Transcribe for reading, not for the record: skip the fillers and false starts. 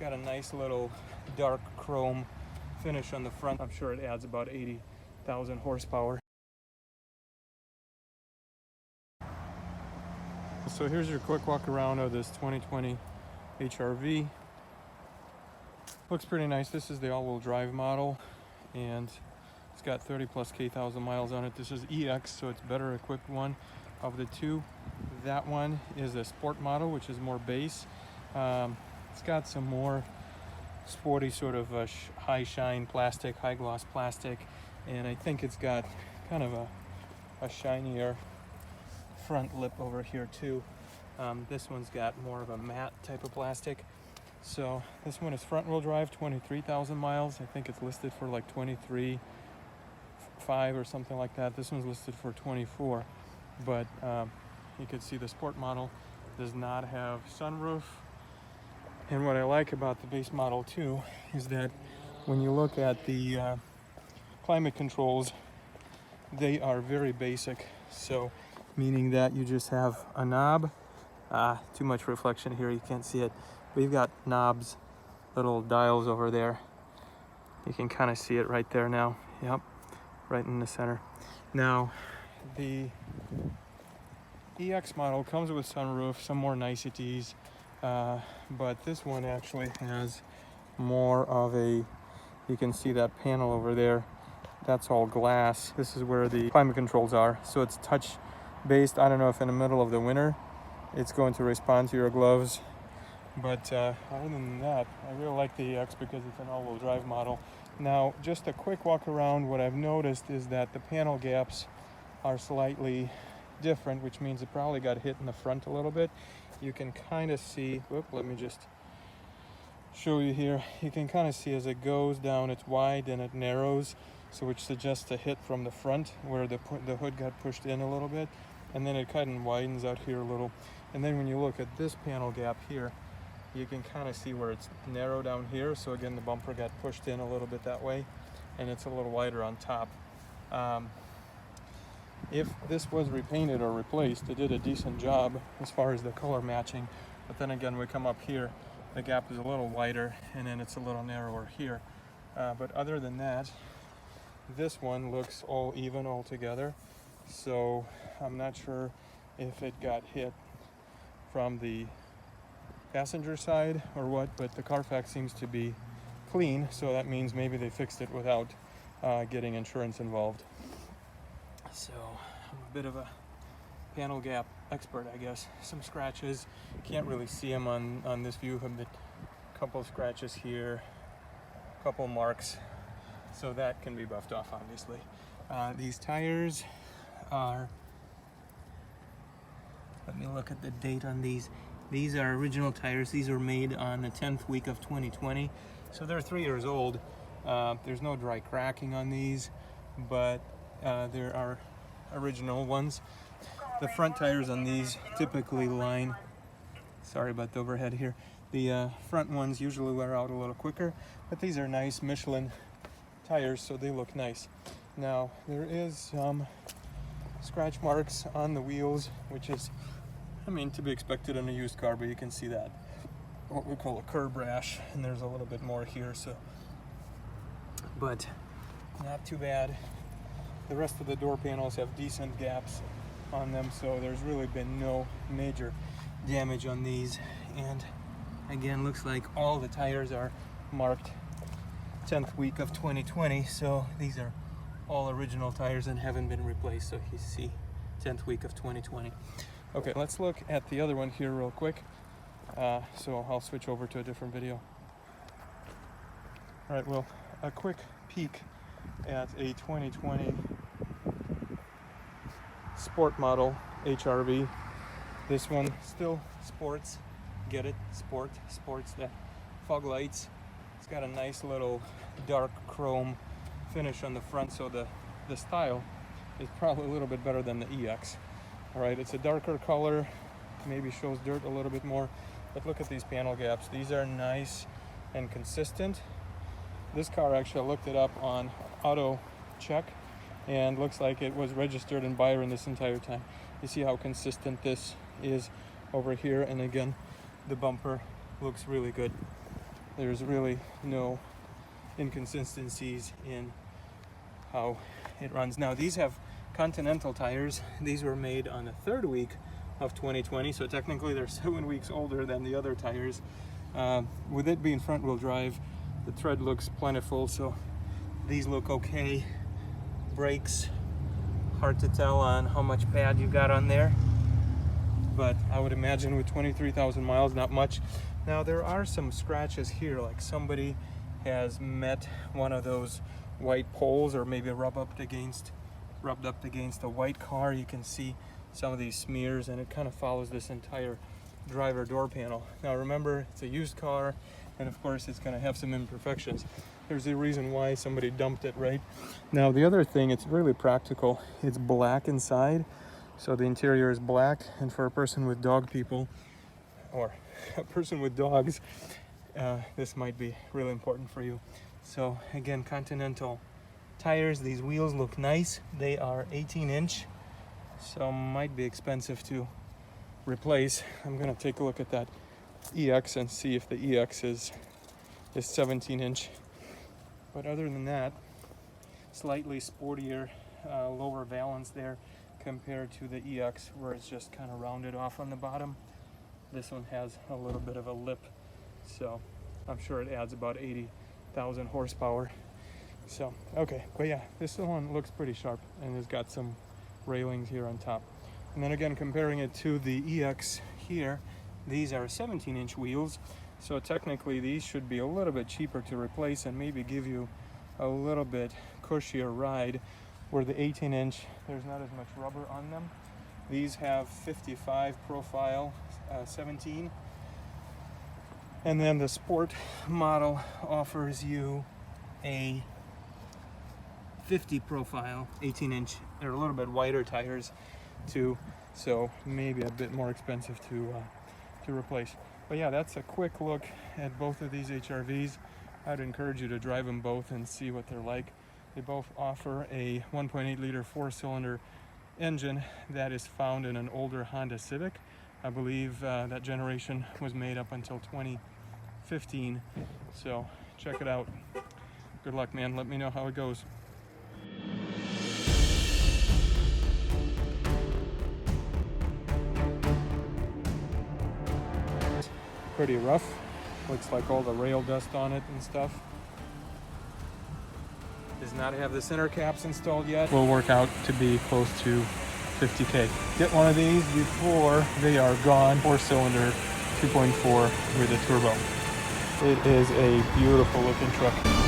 got a nice little dark chrome finish on the front. I'm sure it adds about 80,000 horsepower. So here's your quick walk around of this 2020 HR-V. Looks pretty nice. This is the all-wheel drive model, and it's got 30,000+ miles on it. This is EX, so it's better equipped one of the two. That one is a sport model, which is more base. It's got some more sporty sort of high shine plastic, high gloss plastic, and I think it's got kind of a shinier front lip over here too. This one's got more of a matte type of plastic. So this one is front wheel drive, 23,000 miles. I think it's listed for like 23.5 or something like that. This one's listed for 24, but you can see the sport model does not have sunroof. And what I like about the base model too is that when you look at the climate controls, they are very basic. So meaning that you just have a knob. Too much reflection here, you can't see it. We've got knobs, little dials over there. You can kind of see it right there now. Yep, right in the center. Now, the EX model comes with sunroof, some more niceties, but this one actually has more of a, you can see that panel over there. That's all glass. This is where the climate controls are. So it's touch based. I don't know if in the middle of the winter it's going to respond to your gloves. But other than that, I really like the EX because it's an all-wheel drive model. Now, just a quick walk around, what I've noticed is that the panel gaps are slightly different, which means it probably got hit in the front a little bit. You can kind of see, let me just show you here. You can kind of see as it goes down, it's wide and it narrows, so which suggests a hit from the front where the hood got pushed in a little bit, and then it kind of widens out here a little. And then when you look at this panel gap here, you can kind of see where it's narrow down here. So again, the bumper got pushed in a little bit that way, and it's a little wider on top. If this was repainted or replaced, it did a decent job as far as the color matching. But then again, we come up here, the gap is a little wider, and then it's a little narrower here. But other than that, this one looks all even all together. So I'm not sure if it got hit from the passenger side or what, but the Carfax seems to be clean, so that means maybe they fixed it without getting insurance involved. So I'm a bit of a panel gap expert, I guess. Some scratches, can't really see them on this view, but a couple of scratches here, a couple marks, so that can be buffed off obviously. These tires are, let me look at the date on these. These are original tires. These were made on the 10th week of 2020. So they're 3 years old. There's no dry cracking on these, but there are original ones. The front tires on these typically line, sorry about the overhead here. The front ones usually wear out a little quicker, but these are nice Michelin tires, so they look nice. Now, there is some scratch marks on the wheels, which is, I mean, to be expected in a used car, but you can see that, what we call a curb rash, and there's a little bit more here, so, but not too bad. The rest of the door panels have decent gaps on them, so there's really been no major damage on these. And again, looks like all the tires are marked 10th week of 2020, so these are all original tires and haven't been replaced, so you see 10th week of 2020. Okay, let's look at the other one here real quick. So I'll switch over to a different video. All right, well, a quick peek at a 2020 sport model HR-V. This one still sports, get it, sports, the fog lights. It's got a nice little dark chrome finish on the front, so the style is probably a little bit better than the EX. All right, it's a darker color, maybe shows dirt a little bit more, but look at these panel gaps. These are nice and consistent. This car, actually, I looked it up on auto check, and looks like it was registered in Byron this entire time. You see how consistent this is over here, and again, the bumper looks really good. There's really no inconsistencies in how it runs. Now these have Continental tires. These were made on the 3rd week of 2020, so technically they're 7 weeks older than the other tires. With it being front wheel drive, the tread looks plentiful, so these look okay. Brakes, hard to tell on how much pad you've got on there, but I would imagine with 23,000 miles, not much. Now there are some scratches here, like somebody has met one of those white poles, or maybe rubbed up against a white car. You can see some of these smears, and it kind of follows this entire driver door panel. Now remember, it's a used car, and of course it's going to have some imperfections. There's a reason why somebody dumped it, right? Now the other thing, it's really practical. It's black inside, so the interior is black, and for a person with dog people, or a person with dogs, this might be really important for you. So again, Continental tires. These wheels look nice. They are 18-inch, so might be expensive to replace. I'm gonna take a look at that EX and see if the EX is 17-inch. But other than that, slightly sportier, lower valance there compared to the EX, where it's just kind of rounded off on the bottom. This one has a little bit of a lip, so I'm sure it adds about 80,000 horsepower. So, okay, but yeah, this one looks pretty sharp, and it's got some railings here on top. And then again, comparing it to the EX here, these are 17-inch wheels, so technically these should be a little bit cheaper to replace and maybe give you a little bit cushier ride, where the 18-inch, there's not as much rubber on them. These have 55 profile, 17. And then the Sport model offers you a 50 profile, 18-inch. They're a little bit wider tires too, so maybe a bit more expensive to replace. But yeah, that's a quick look at both of these HRVs. I'd encourage you to drive them both and see what they're like. They both offer a 1.8 liter 4-cylinder engine that is found in an older Honda Civic. I believe that generation was made up until 2015. So check it out. Good luck, man. Let me know how it goes. Pretty rough. Looks like all the rail dust on it and stuff. Does not have the center caps installed yet. Will work out to be close to 50K. Get one of these before they are gone. 4-cylinder, 2.4 with a turbo. It is a beautiful looking truck.